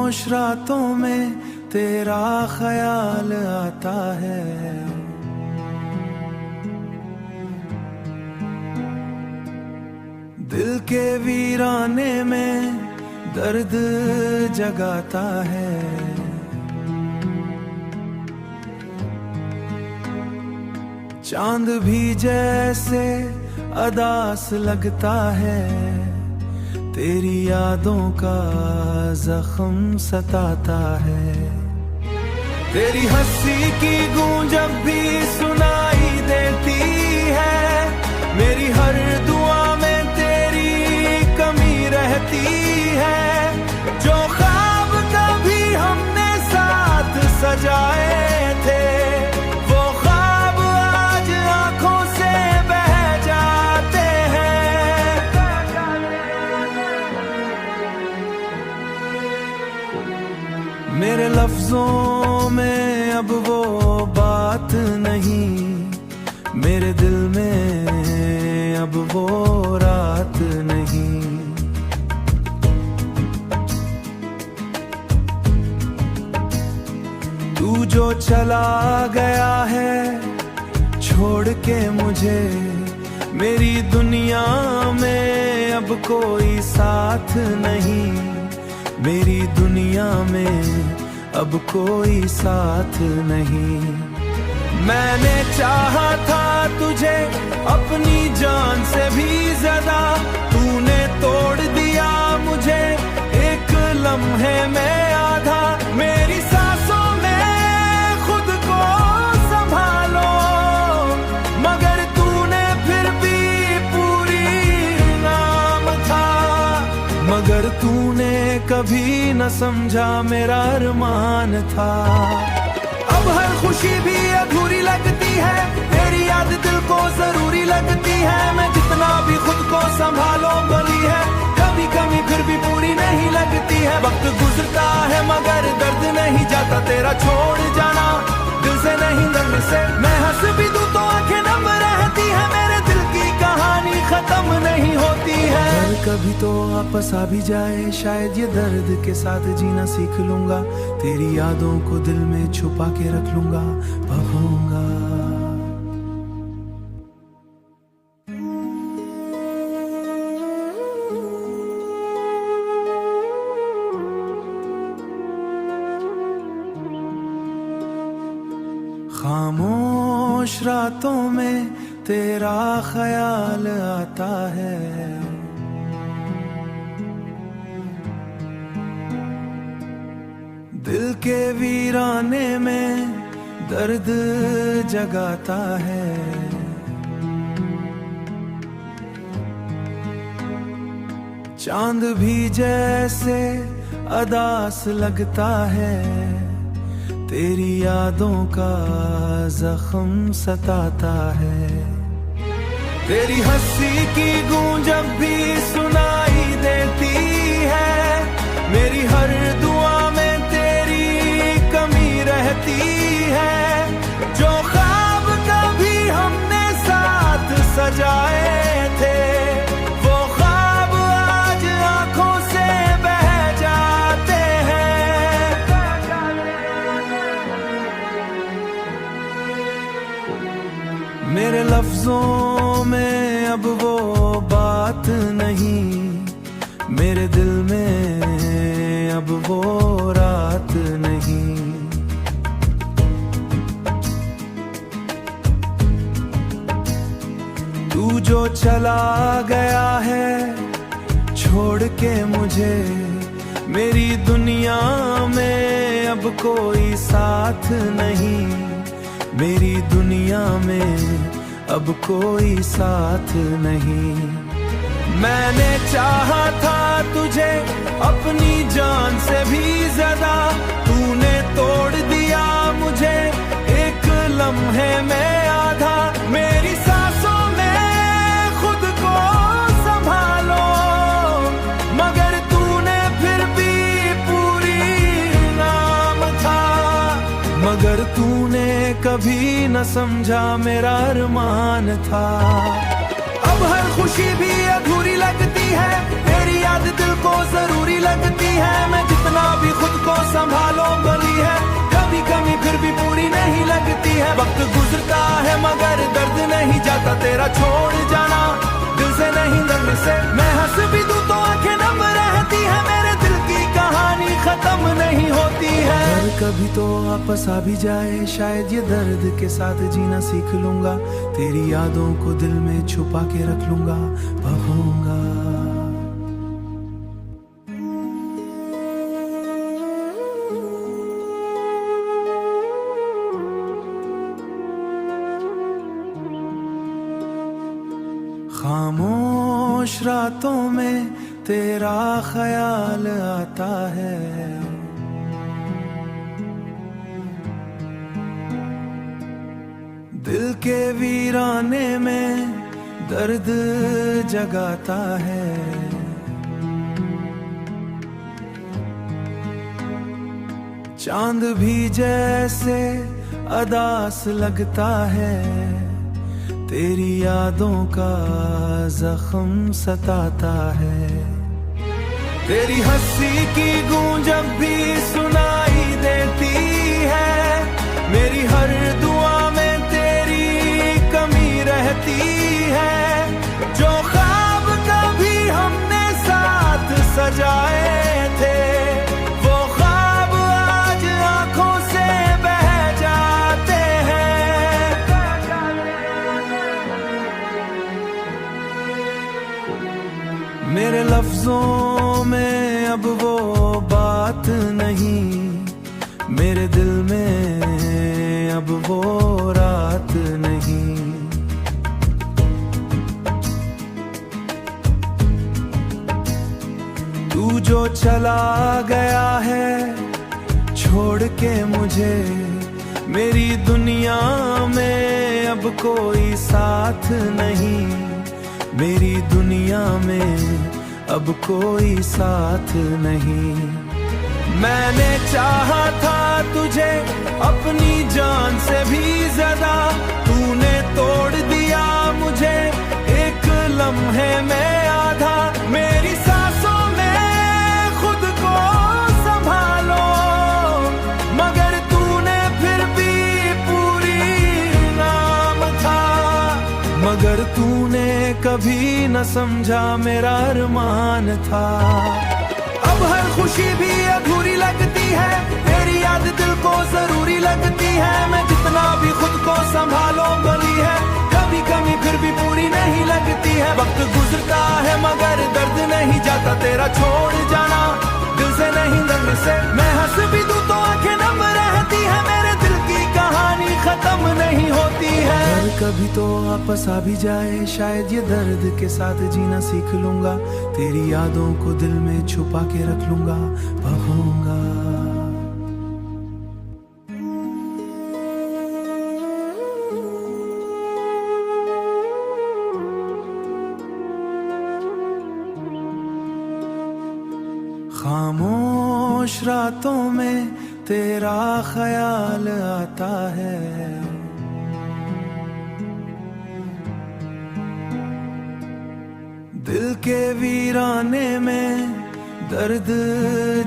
खामोश रातों में तेरा ख्याल आता है। दिल के वीराने में दर्द जगाता है। चांद भी जैसे अदास लगता है। तेरी यादों का जख्म सताता है। तेरी हंसी की गूंज अब भी सुनाई देती है। मेरी हर दुआ में तेरी कमी रहती है। जो ख्वाब कभी हमने साथ सजाए थे, वो ख्वाब आज आंखों से बह जाते हैं। मेरे लफ्जों में अब वो बात नहीं, मेरे दिल में अब वो रात नहीं। तू जो चला गया है छोड़ के मुझे, मेरी दुनिया में अब कोई साथ नहीं। मेरी दुनिया में अब कोई साथ नहीं। मैंने चाहा था तुझे अपनी जान से भी ज्यादा, तूने तोड़ दिया मुझे एक लम्हे में आधा। मेरी सांसों में खुद को संभालो, मगर तूने फिर भी पूरी नाम था। मगर तूने कभी न समझा मेरा अरमान था। अब हर खुशी भी अधूरी लगती है, तेरी याद दिल को जरूरी लगती है। मैं जितना भी खुद को संभालो गली है, कभी कभी फिर भी पूरी नहीं लगती है। वक्त गुजरता है मगर दर्द नहीं जाता तेरा छोड़ जाना दिल से नहीं दिल से। मैं हंस भी दूं तो आंखें नम रहती है, मेरे दिल की कहानी खत्म नहीं होती है। कभी तो वापस आ भी जाए, शायद ये दर्द के साथ जीना सीख लूंगा। तेरी यादों को दिल में छुपा के रख लूंगा, भगूंगा। खामोश रातों में तेरा ख्याल आता है। दिल के वीराने में दर्द जगाता है। चांद भी जैसे अदास लगता है। तेरी यादों का जख्म सताता है। तेरी हंसी की गूंज अब भी सुनाई देती है। मेरी हर दुआ में तेरी कमी रहती है। जो ख्वाब कभी हमने साथ सजाए थे, वो ख्वाब आज आंखों से बह जाते हैं। मेरे लफ्जों में अब वो बात नहीं, मेरे दिल में अब वो रात नहीं। तू जो चला गया है छोड़ के मुझे, मेरी दुनिया में अब कोई साथ नहीं। मेरी दुनिया में अब कोई साथ नहीं। मैंने चाहा था तुझे अपनी जान से भी ज्यादा, तूने तोड़ दिया मुझे एक लम्हे में आधा। मेरी सांसों में खुद को संभालो, मगर तूने फिर भी पूरी नाम था। मगर तूने कभी न समझा मेरा अरमान था। अब हर खुशी भी अधूरी लगती है, तेरी याद दिल को जरूरी लगती है, मैं जितना भी खुद को संभालो भली है, कभी कभी फिर भी पूरी नहीं लगती है। वक्त गुजरता है मगर दर्द नहीं जाता, तेरा छोड़ जाना दिल से नहीं दिल से। मैं हंस भी दूं तो आंखें नम रहती है, मेरे दिल की कहानी खत्म नहीं होती है। अगर कभी तो वापस आ भी जाए, शायद ये दर्द के साथ जीना सीख लूंगा, तेरी यादों को दिल में छुपा के रख लूंगा, बहूंगा। खामोश रातों में तेरा ख्याल आता है, दिल के वीराने में दर्द जगाता है। चांद भी जैसे अदास लगता है, तेरी यादों का जख्म सताता है। तेरी हंसी की गूंज जब भी सुनाई देती है, मेरी हर दुआ में तेरी कमी रहती है। जो ख्वाब कभी हमने साथ सजाए थे, वो ख्वाब आज आंखों से बह जाते हैं। मेरे लफ्जों में अब वो बात नहीं, मेरे दिल में अब वो रात नहीं। तू जो चला गया है छोड़ के मुझे, मेरी दुनिया में अब कोई साथ नहीं, मेरी दुनिया में अब कोई साथ नहीं। मैंने चाहा था तुझे अपनी जान से भी ज्यादा, तूने तोड़ दिया मुझे एक लम्हे में आधा। मेरी सांसों में खुद को संभालो, मगर तूने फिर भी पूरी नाम था। मगर तूने कभी न समझा मेरा अरमान था। अब हर खुशी भी अधूरी लगती है, तेरी याद दिल को जरूरी लगती है, मैं जितना भी खुद को संभालो भली है, कभी कभी फिर भी पूरी नहीं लगती है। वक्त गुजरता है मगर दर्द नहीं जाता, तेरा छोड़ जाना दिल से नहीं दिल से। मैं हंस भी दूं तो आंखें नम रहती है, मेरे दिल की कहानी खत्म नहीं होती है। अगर कभी तो वापस आ भी जाए, शायद ये दर्द के साथ जीना सीख लूंगा, तेरी यादों को दिल में छुपा के रख लूंगा, बहूंगा। खामोश रातों में तेरा ख्याल आता है, दिल के वीराने में दर्द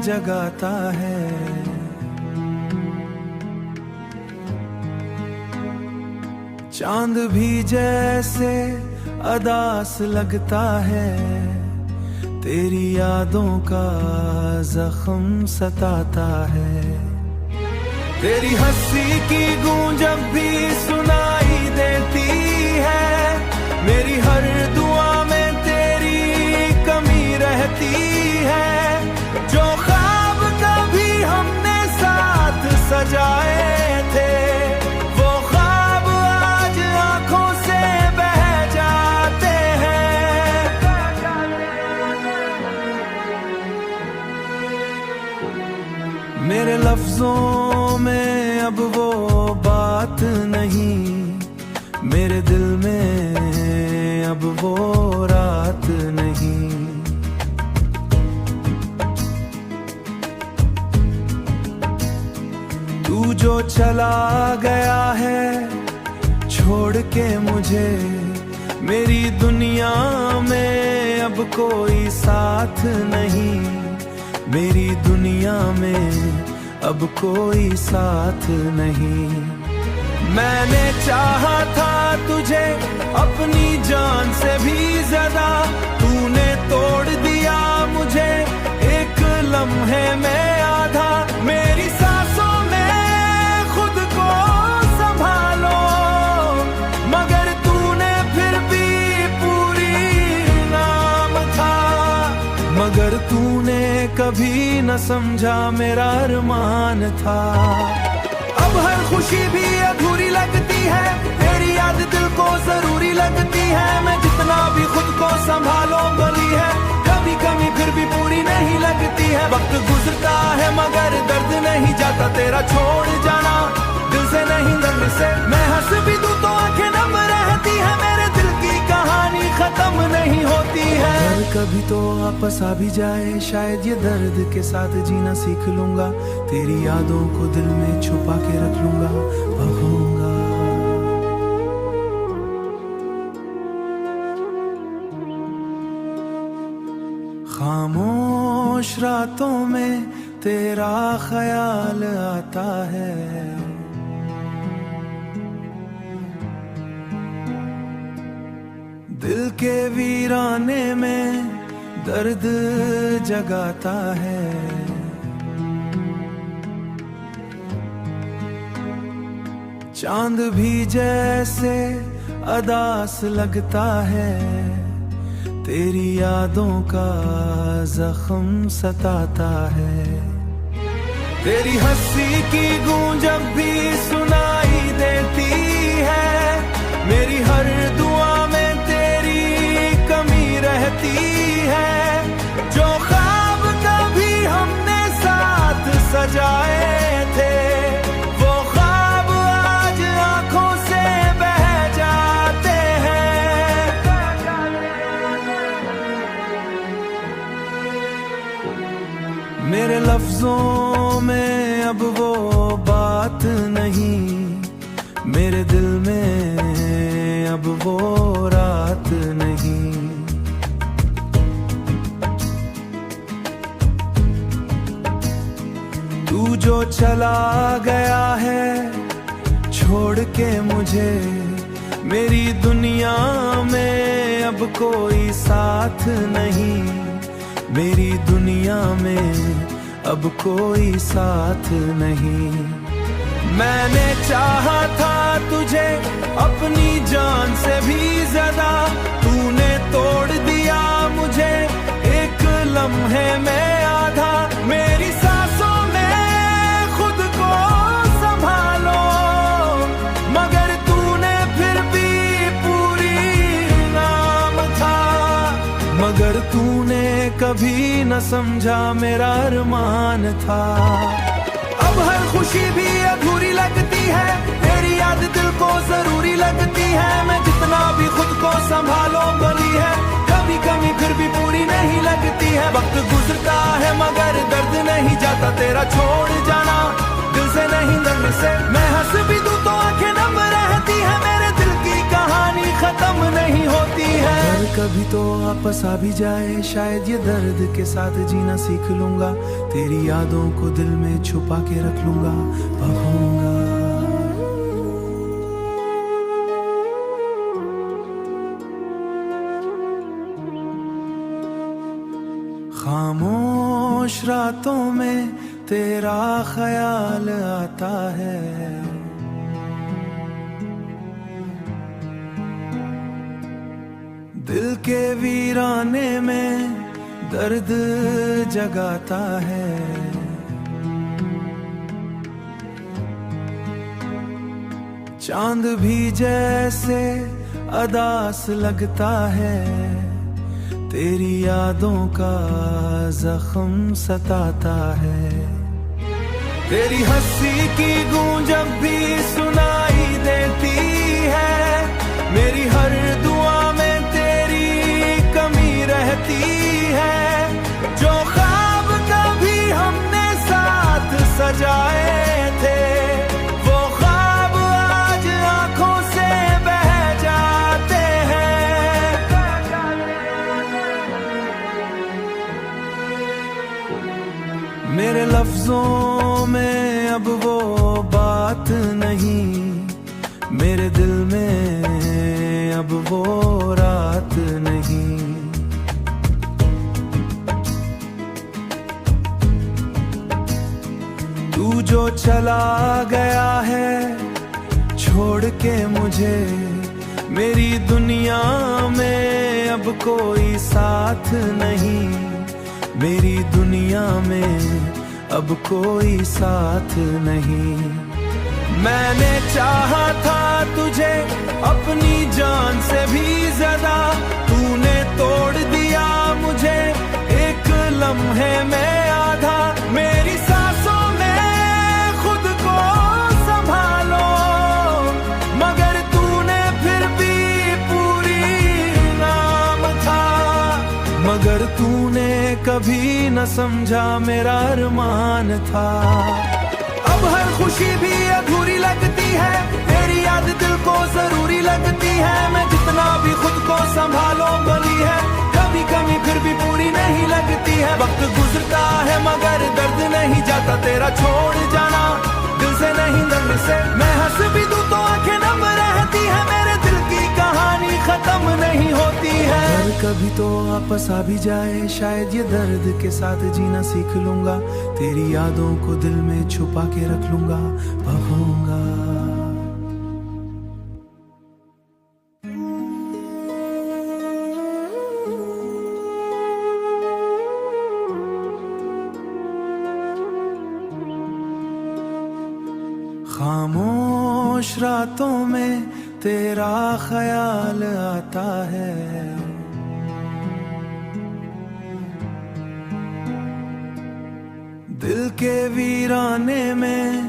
जगाता है। चांद भी जैसे अदास लगता है, तेरी यादों का जख्म सताता है। तेरी हंसी की गूंज जब भी सुनाई देती है, मेरी हर दुआ में तेरी कमी रहती है। जो ख्वाब कभी हमने साथ सजाए थे, वो ख्वाब आज आंखों से बह जाते हैं। मेरे लफ्जों में अब वो बात नहीं, मेरे दिल में अब वो रात नहीं। तू जो चला गया है छोड़ के मुझे, मेरी दुनिया में अब कोई साथ नहीं, मेरी दुनिया में अब कोई साथ नहीं। मैंने चाहा था तुझे अपनी जान से भी ज्यादा, तूने तोड़ दिया मुझे एक लम्हे में आधा। मेरी सांसों में खुद को संभालो, मगर तूने फिर भी पूरी नाम था। मगर तूने कभी न समझा मेरा अरमान था। अब हर खुशी भी अधूरी लगती है, तेरी याद दिल को जरूरी लगती है। मैं जितना भी खुद को संभालो गली है, कभी कभी फिर भी पूरी नहीं लगती है। वक्त गुजरता है मगर दर्द नहीं जाता, तेरा छोड़ जाना दिल से नहीं दर्द से। मैं हंस भी दूं तो आंखें नम रहती है, मेरे दिल की कहानी खत्म नहीं होती है। अगर कभी तो वापस आ भी जाए, शायद ये दर्द के साथ जीना सीख लूंगा। तेरी यादों को दिल में छुपा के रख लूंगा, बहूंगा। खामोश रातों में तेरा ख्याल आता है, दिल के वीराने में दर्द जगाता है। चांद भी जैसे अदास लगता है, तेरी यादों का जख्म सताता है। तेरी हंसी की गूंज जब भी सुनाई देती है, मेरी हर दुआ में तेरी कमी रहती है। जो ख्वाब कभी हमने साथ सजाए थे, वो ख्वाब आज आंखों से बह जाते हैं। मेरे लफ्जों में अब वो बात नहीं, मेरे दिल में अब वो रात नहीं। तू जो चला गया है छोड़ के मुझे, मेरी दुनिया में अब कोई साथ नहीं, मेरी दुनिया में अब कोई साथ नहीं। मैंने चाहा था तुझे अपनी जान से भी ज्यादा, तूने तोड़ दिया मुझे एक लम्हे में आधा। मेरी सांसों में खुद को संभालो, मगर तूने फिर भी पूरी नाम था। मगर तूने कभी न समझा मेरा अरमान था। अब हर खुशी भी अधूरी लगती है, तेरी याद दिल को जरूरी लगती है। मैं जितना भी खुद को संभालो गली है, कभी कभी फिर भी पूरी नहीं लगती है। वक्त गुजरता है मगर दर्द नहीं जाता, तेरा छोड़ जाना दिल से नहीं दर्द से। मैं हंस भी दूं तो आंखें नम रहती है, मेरे दिल की कहानी खत्म नहीं होती है। अगर कभी तो वापस आ भी जाए, शायद ये दर्द के साथ जीना सीख लूंगा। तेरी यादों को दिल में छुपा के रख लूंगा, बहूंगा। खामोश रातों में तेरा ख्याल आता है, दिल के वीराने में दर्द जगाता है। चांद भी जैसे अदास लगता है, तेरी यादों का जख्म सताता है। तेरी हंसी की गूंज जब भी सुनाई देती है, मेरी हर दुआ में तेरी कमी रहती है। जो ख्वाब कभी हमने साथ सजाए थे, वो ख्वाब आज आंखों से बह जाते हैं। मुझे मेरी दुनिया में अब कोई साथ नहीं, मेरी दुनिया में अब कोई साथ नहीं। मैंने चाहा था तुझे अपनी जान से भी ज्यादा, तूने तोड़ दिया मुझे एक लम्हे में आधा। मेरी सांसों में खुद को संभालो, मगर तूने फिर भी पूरी नाम था। मगर तूने कभी न समझा मेरा अरमान था। अब हर खुशी भी अधूरी लगती है, तेरी याद दिल को जरूरी लगती है। मैं जितना भी खुद को संभालो गली है, कभी कभी फिर भी पूरी नहीं लगती है। वक्त गुजरता है मगर दर्द नहीं जाता, तेरा छोड़ जाना दिल से नहीं दर्द से। मैं हंस भी दूं तो आंखें नम रहती है, मेरे दिल की कहानी खत्म नहीं होती है। अगर कभी तो आपस आ भी जाए, शायद ये दर्द के साथ जीना सीख लूंगा। तेरी यादों को दिल में छुपा के रख लूंगा, बहूंगा। खामोश रातों में तेरा ख्याल आता है, दिल के वीराने में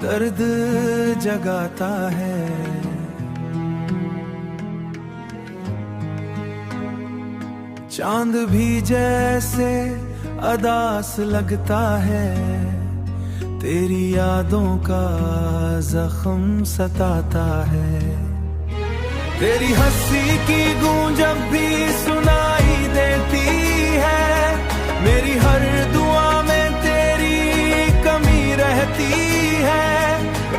दर्द जगाता है। चांद भी जैसे अदास लगता है, तेरी यादों का जख्म सताता है। तेरी हंसी की गूंज जब भी सुनाई देती है, मेरी हर दुआ में तेरी कमी रहती है।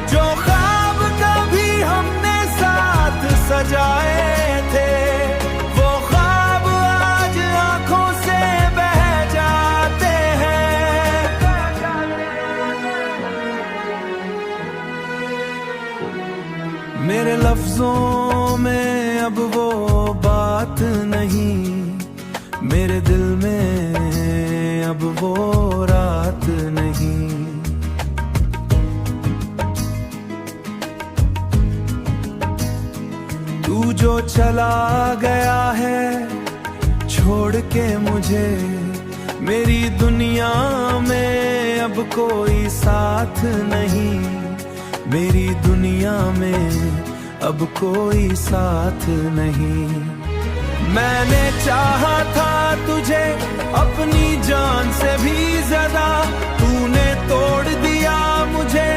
जो ख्वाब कभी हमने साथ सजाए थे, वो ख्वाब आज आंखों से बह जाते हैं। मेरे लफ्जों में अब वो बात नहीं, मेरे दिल में अब वो रात नहीं। तू जो चला गया है छोड़ के मुझे, मेरी दुनिया में अब कोई साथ नहीं, मेरी दुनिया में अब कोई साथ नहीं। मैंने चाहा था तुझे अपनी जान से भी ज्यादा, तूने तोड़ दिया मुझे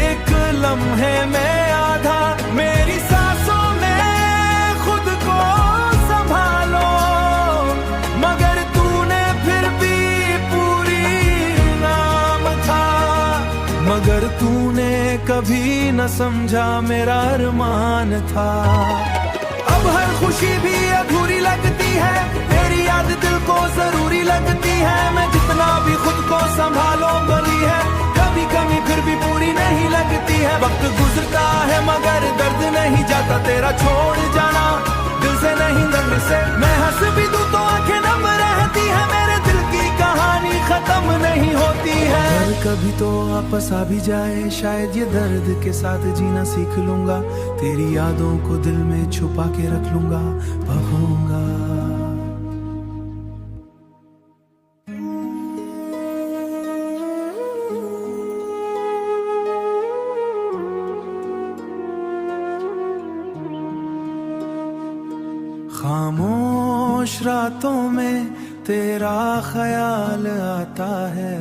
एक लम्हे में आधा। मेरी सांसों में खुद को संभालो, मगर तूने फिर भी पूरी नाम था। मगर तूने कभी न समझा मेरा अरमान था। अब हर खुशी भी अधूरी लगती है, तेरी याद दिल को जरूरी लगती है। मैं जितना भी खुद को संभालो गली है, कभी कभी फिर भी पूरी नहीं लगती है। वक्त गुजरता है मगर दर्द नहीं जाता, तेरा छोड़ जाना दिल से नहीं दर्द से। मैं हंस भी दूं तो आंखें नम रहती है, मेरे दिल की कहानी खत्म नहीं होती है। अगर कभी तो आपस आ भी जाए, शायद ये दर्द के साथ जीना सीख लूंगा। तेरी यादों को दिल में छुपा के रख लूंगा, बहूंगा। खामोश रातों में तेरा ख्याल आता है,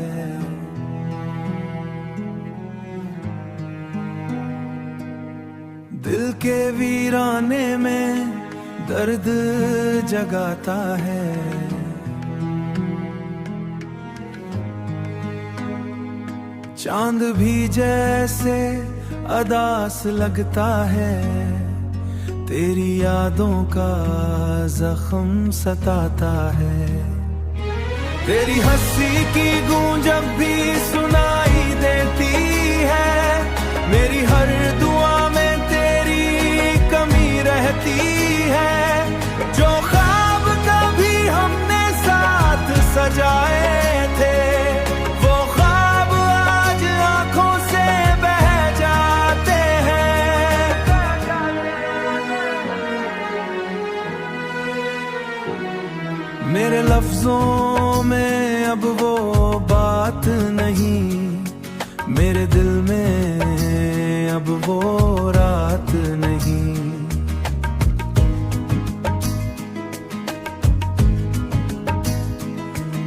दिल के वीराने में दर्द जगाता है। चांद भी जैसे अदास लगता है, तेरी यादों का जख्म सताता है। तेरी हंसी की गूंज जब भी सुनाई देती है, मेरी हर दुआ में तेरी रात नहीं।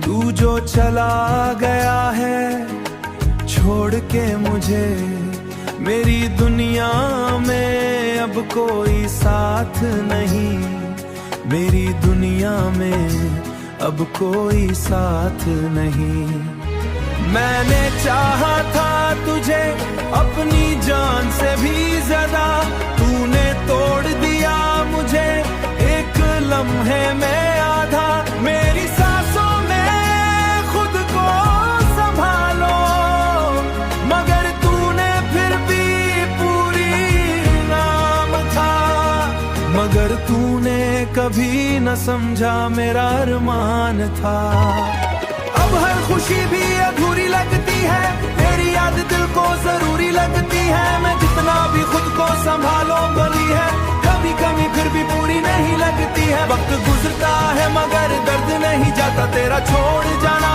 तू जो चला गया है छोड़ के मुझे, मेरी दुनिया में अब कोई साथ नहीं। मेरी दुनिया में अब कोई साथ नहीं। मैंने चाहा था तुझे अपनी जान से भी ज्यादा, तूने तोड़ दिया मुझे एक लम्हे में आधा। मेरी सांसों में खुद को संभालो, मगर तूने फिर भी पूरी नाम था। मगर तूने कभी न समझा मेरा अरमान था। अब हर खुशी भी अधूरी लगती है, तेरी याद दिल को जरूरी लगती है। मैं जितना भी खुद को संभालो गली है, कभी कभी फिर भी पूरी नहीं लगती है। वक्त गुजरता है मगर दर्द नहीं जाता, तेरा छोड़ जाना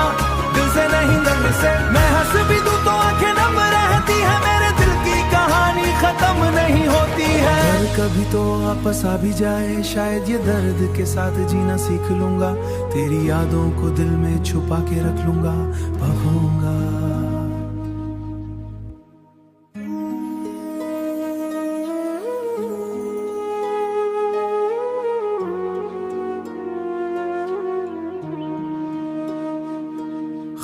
दिल से नहीं दर्द से। मैं हंस भी दूं तो आंखें नम रहती है, मेरे दिल की कहानी खत्म नहीं होती है। कभी तो वापस आ भी जाए, शायद ये दर्द के साथ जीना सीख लूंगा। तेरी यादों को दिल में छुपा के रख लूंगा, बहूंगा।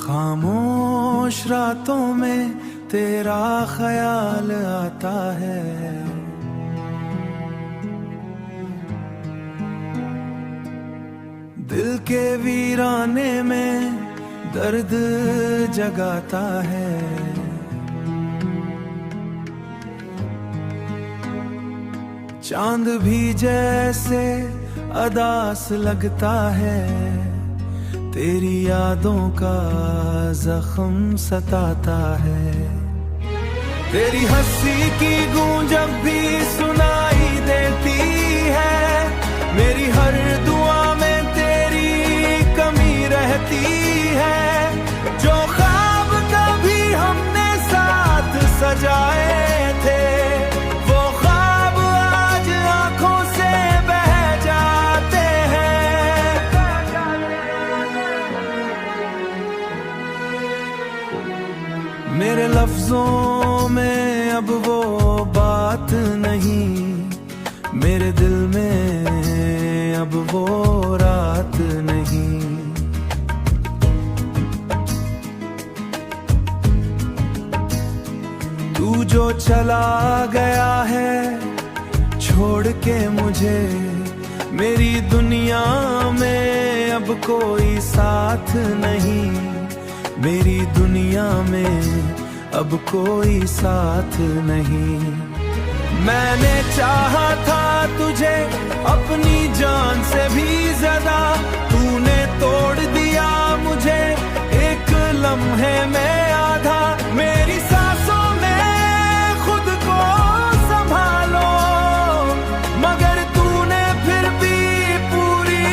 खामोश रातों में तेरा ख्याल आता है, दिल के वीराने में दर्द जगाता है। चांद भी जैसे अदास लगता है, तेरी यादों का जख्म सताता है। तेरी हंसी की गूंज जब भी सुनाई देती है, मेरी हर दुआ में तेरी कमी रहती है। जो ख्वाब कभी हमने साथ सजाए थे, वो ख्वाब आज आंखों से बह जाते हैं। मेरे लफ्जों में अब वो बात नहीं, मेरे दिल में अब वो रात नहीं। तू जो चला गया है छोड़ के मुझे, मेरी दुनिया में अब कोई साथ नहीं। मेरी दुनिया में अब कोई साथ नहीं। मैंने चाहा था तुझे अपनी जान से भी ज्यादा, तूने तोड़ दिया मुझे एक लम्हे में आधा। मेरी सांसों में खुद को संभालो, मगर तूने फिर भी पूरी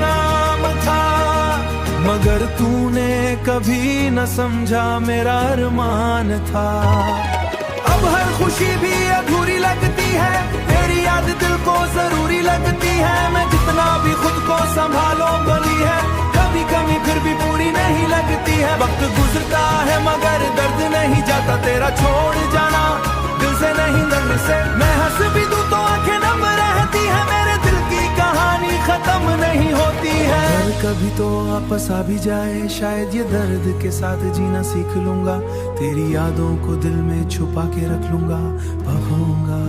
नाम था। मगर तूने कभी न समझा मेरा अरमान था। अब हर खुशी भी अधूरी लगती है, तेरी याद दिल को जरूरी लगती है। मैं जितना भी खुद को संभालो गली है, कभी कभी फिर भी पूरी नहीं लगती है। वक्त गुजरता है मगर दर्द नहीं जाता, तेरा छोड़ जाना दिल से नहीं दर्द से। मैं हंस भी दूं तो आंखें नम रहती है, मेरे दिल की कहानी खत्म नहीं होती है। कभी तो वापस आ भी जाए, शायद ये दर्द के साथ जीना सीख लूंगा। तेरी यादों को दिल में छुपा के रख लूंगा, बहूंगा।